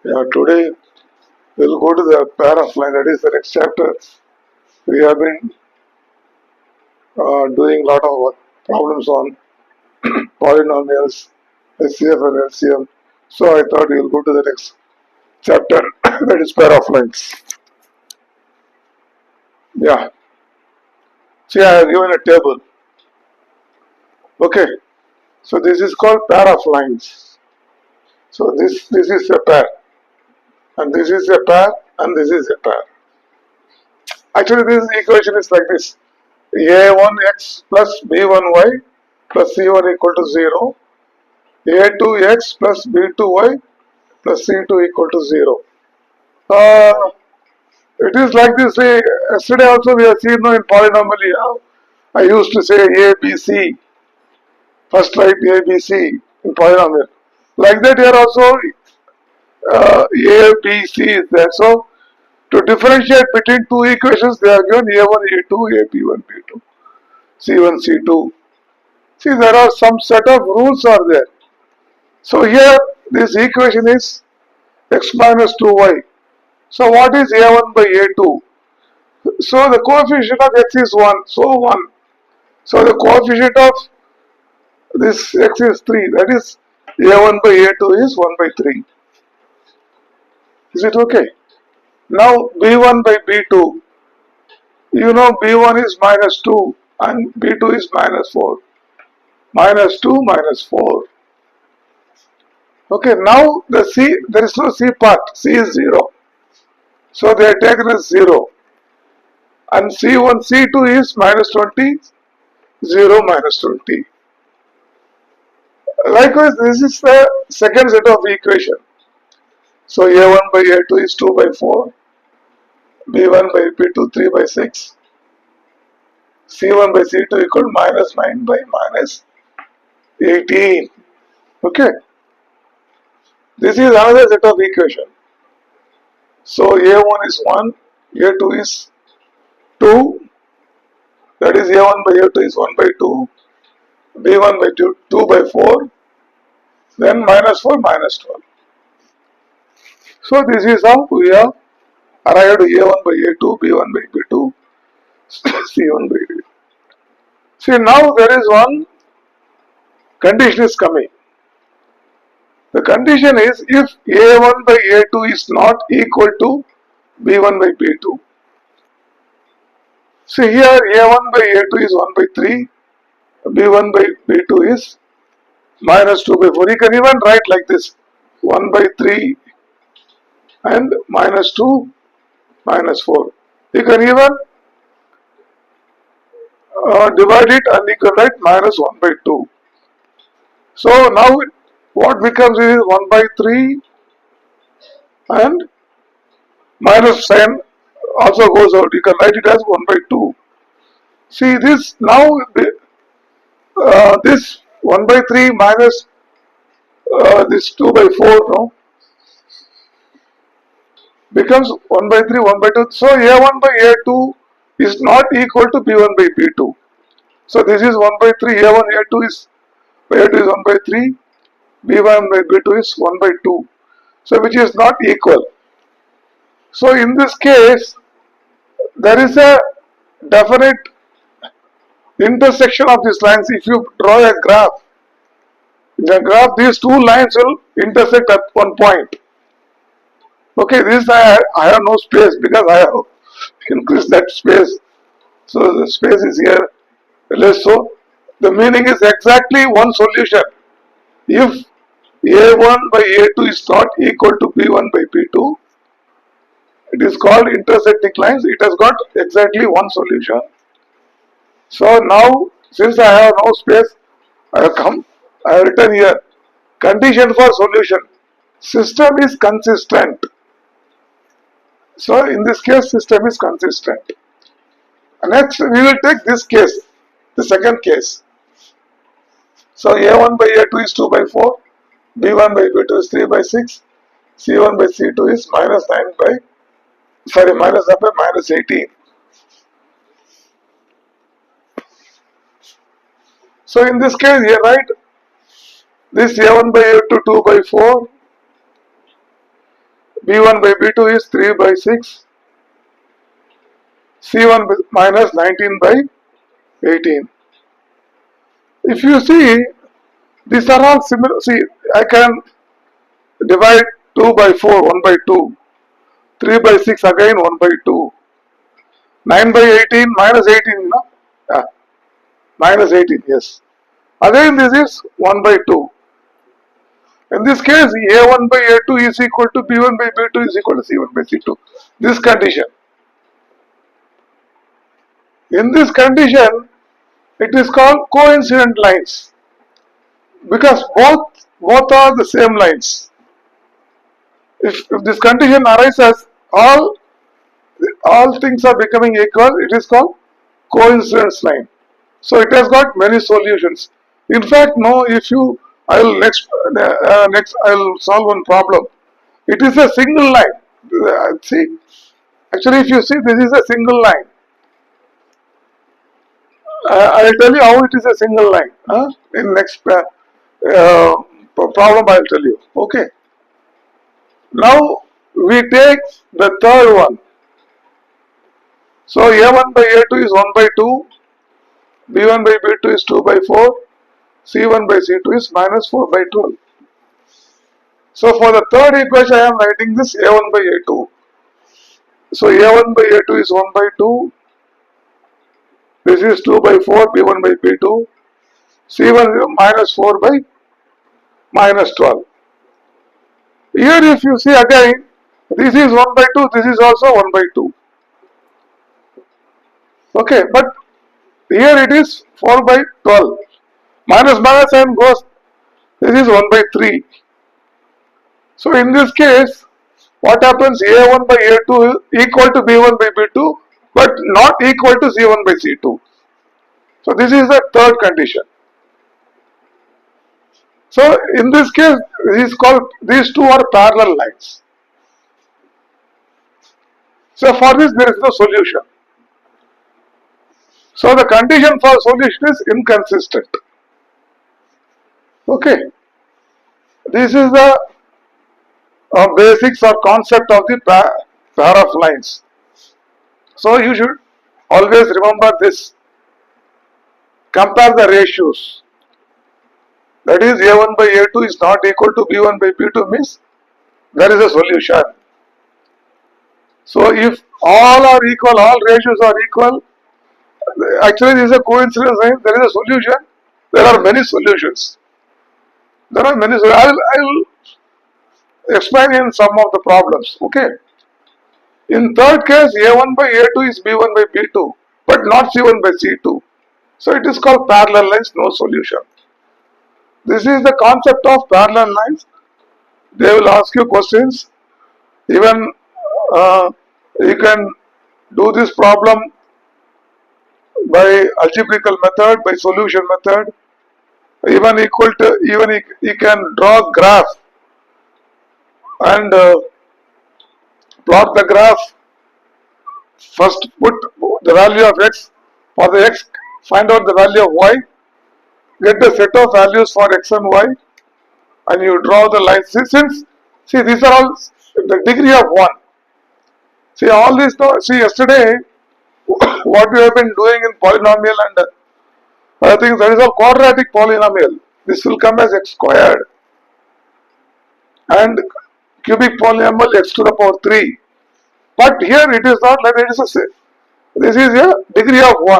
Yeah, today we'll go to the pair of line, that is the next chapter. We have been doing a lot of problems on polynomials, SCF and LCM. So I thought we'll go to the next chapter, that is pair of lines. Yeah, see, I have given a table. Okay, so this is called pair of lines. So this is a pair, and this is a pair, and this is a pair. Actually, this equation is like this: a1x plus b1y plus c1 equal to 0, a2x plus b2y plus c2 equal to 0. Uh, it is like this. Yesterday also we have seen in polynomial. I used to say a, b, c. First write a, b, c in polynomial. Like that here also a, b, c is there. So to differentiate between two equations, they are given a1, a2, ab1, b2, c1, c2. See, there are some set of rules are there. So here this equation is x minus 2y. So what is a1 by a2? So the coefficient of x is 1. So 1. So the coefficient of this x is 3. That is a1 by a2 is 1 by 3. Is it okay? Now b1 by b2. You know b1 is minus 2 and b2 is minus 4. Minus 2 minus 4. Okay, now the c, there is no c part. C is 0. So they are taken as 0. And C1, C2 is minus 20, 0 minus 20. Likewise, this is the second set of equation. So A1 by A2 is 2 by 4, B1 by B2 3 by 6, C1 by C2 equal minus 9 by minus 18. Okay, this is another set of equation. So A1 is 1, A2 is 2, that is A1 by A2 is 1 by 2, B1 by 2 by 4, then minus 4 minus 12. So this is how we have arrived A1 by A2, B1 by B2, C1 by D. See, now there is one condition is coming. The condition is if A1 by A2 is not equal to B1 by B2. See here A1 by A2 is 1 by 3, B1 by B2 is minus 2 by 4. You can even write like this 1 by 3 and minus 2 minus 4. You can even divide it and you can write minus 1 by 2. So now what becomes is 1 by 3 and minus sign also goes out. You can write it as 1 by 2. See this now, this 1 by 3 minus this 2 by 4 no, becomes 1 by 3, 1 by 2. So A1 by A2 is not equal to B1 by B2. So this is 1 by 3, A1 A2 is 1 by 3, B1 by B2 is 1 by 2. So which is not equal. So in this case, there is a definite intersection of these lines. If you draw a graph, in the graph these two lines will intersect at one point. Okay, this I have no space because I have increased that space. So the space is here less, so the meaning is exactly one solution. If A1 by A2 is not equal to B1 by B2, it is called intersecting lines. It has got exactly one solution. So now, since I have no space, I have written here, condition for solution. System is consistent. So in this case, system is consistent. Next, we will take this case, the second case. So A1 by A2 is 2 by 4, B1 by B2 is 3 by 6, C1 by C2 is minus 9 by, minus 9 by minus 18. So in this case, here write this A1 by A2 2 by 4, B1 by B2 is 3 by 6. C1 minus 19 by 18. If you see, these are all similar. See, I can divide 2 by 4, 1 by 2. 3 by 6 again 1 by 2. 9 by 18 minus 18, no? Yeah, minus 18, yes. Again this is 1 by 2. In this case, A1 by A2 is equal to B1 by B2 is equal to C1 by C2. This condition. In this condition, it is called coincident lines because both are the same lines. If this condition arises, all things are becoming equal, it is called coincidence line. So it has got many solutions. In fact, no, if you, I will next I will solve one problem. It is a single line. See, actually, if you see, this is a single line. I will tell you how it is a single line. In next problem, I will tell you. Okay. Now we take the third one. So A1 by A2 is 1 by 2, B1 by B2 is 2 by 4, C1 by C2 is minus 4 by 12. So for the third equation, I am writing this A1 by A2. So A1 by A2 is 1 by 2, this is 2 by 4, B1 by B2, C1 is minus 4 by minus 12. Here if you see again, this is 1 by 2, this is also 1 by 2. Okay, but here it is 4 by 12. Minus minus sign goes, this is 1 by 3. So in this case, what happens? A1 by A2 equal to B1 by B2, but not equal to C1 by C2. So this is the third condition. So in this case, these two are parallel lines. So for this there is no solution. So the condition for solution is inconsistent. Okay. This is the basics or concept of the pair of lines. So you should always remember this. Compare the ratios. That is A1 by A2 is not equal to B1 by B2 means there is a solution. So if all are equal, all ratios are equal, actually this is a coincidence, there is a solution. There are many solutions. There are many. I will explain in some of the problems. Okay. In third case, A1 by A2 is B1 by B2, but not C1 by C2. So it is called parallel lines, no solution. This is the concept of parallel lines. They will ask you questions. Even you can do this problem by algebraical method, by solution method. Even you can draw graph and plot the graph. First put the value of x for the x, find out the value of y, get the set of values for x and y, and you draw the lines. See these are all the degree of 1. See all this now, see yesterday what we have been doing in polynomial and other things, that is a quadratic polynomial. This will come as x squared and cubic polynomial x to the power 3. But here it is not like that, this is a degree of 1.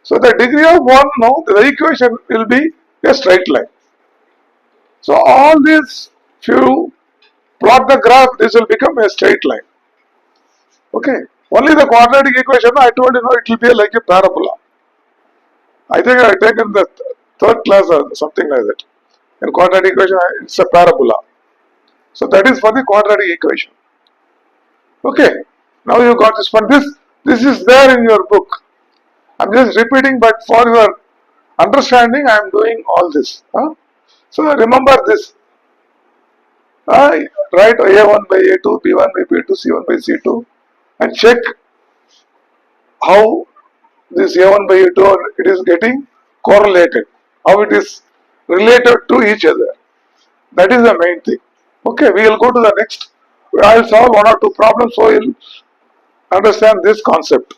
So the degree of 1 now, the equation will be a straight line. So all these, if you plot the graph, this will become a straight line. Okay. Only the quadratic equation, I told you, it will be like a parabola. I think I have taken the third class or something like that. In quadratic equation, it's a parabola. So that is for the quadratic equation. Okay. Now you got this one. This is there in your book. I'm just repeating, but for your understanding, I am doing all this. So remember this. Write A1 by A2, B1 by B2, C1 by C2, and check how this A1 by A2 it is getting correlated, how it is related to each other. That is the main thing. Okay, we will go to the next I will solve one or two problems so you'll understand this concept.